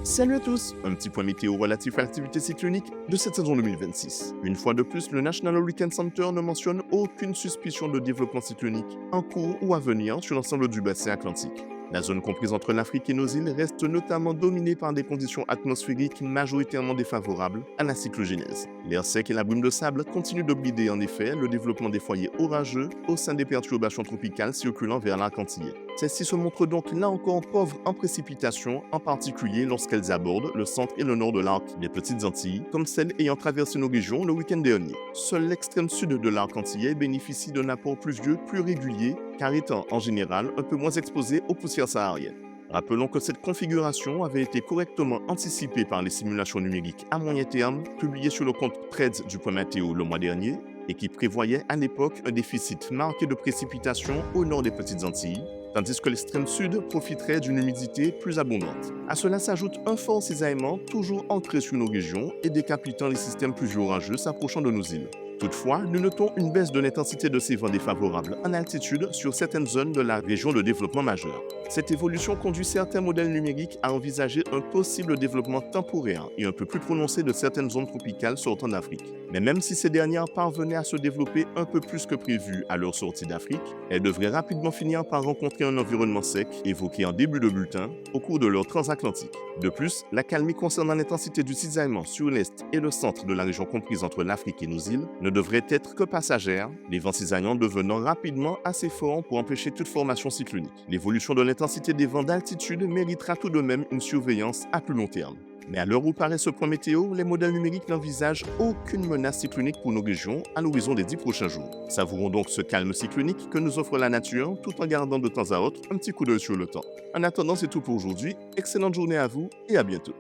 Salut à tous, un petit point météo relatif à l'activité cyclonique de cette saison 2026. Une fois de plus, le National Hurricane Center ne mentionne aucune suspicion de développement cyclonique en cours ou à venir sur l'ensemble du bassin atlantique. La zone comprise entre l'Afrique et nos îles reste notamment dominée par des conditions atmosphériques majoritairement défavorables à la cyclogénèse. L'air sec et la brume de sable continuent de brider en effet le développement des foyers orageux au sein des perturbations tropicales circulant vers l'arc antillais. Celles-ci se montrent donc là encore pauvres en précipitations, en particulier lorsqu'elles abordent le centre et le nord de l'arc des Petites Antilles, comme celles ayant traversé nos régions le week-end dernier. Seul l'extrême sud de l'arc antillais bénéficie d'un apport pluvieux plus régulier, car étant en général un peu moins exposé aux poussières sahariennes. Rappelons que cette configuration avait été correctement anticipée par les simulations numériques à moyen terme publiées sur le compte Threads du Point Météo le mois dernier et qui prévoyaient à l'époque un déficit marqué de précipitations au nord des Petites Antilles, tandis que l'extrême sud profiterait d'une humidité plus abondante. À cela s'ajoute un fort cisaillement toujours ancré sur nos régions et décapitant les systèmes pluvieux orageux s'approchant de nos îles. Toutefois, nous notons une baisse de l'intensité de ces vents défavorables en altitude sur certaines zones de la région de développement majeur. Cette évolution conduit certains modèles numériques à envisager un possible développement temporaire et un peu plus prononcé de certaines zones tropicales sortant d'Afrique. Mais même si ces dernières parvenaient à se développer un peu plus que prévu à leur sortie d'Afrique, elles devraient rapidement finir par rencontrer un environnement sec évoqué en début de bulletin au cours de leur transatlantique. De plus, l'accalmie concernant l'intensité du cisaillement sur l'est et le centre de la région comprise entre l'Afrique et nos îles ne devrait être que passagère, les vents cisaillants devenant rapidement assez forts pour empêcher toute formation cyclonique. L'évolution de l'intensité des vents d'altitude méritera tout de même une surveillance à plus long terme. Mais à l'heure où paraît ce point météo, les modèles numériques n'envisagent aucune menace cyclonique pour nos régions à l'horizon des 10 prochains jours. Savourons donc ce calme cyclonique que nous offre la nature tout en gardant de temps à autre un petit coup d'œil sur le temps. En attendant, c'est tout pour aujourd'hui. Excellente journée à vous et à bientôt.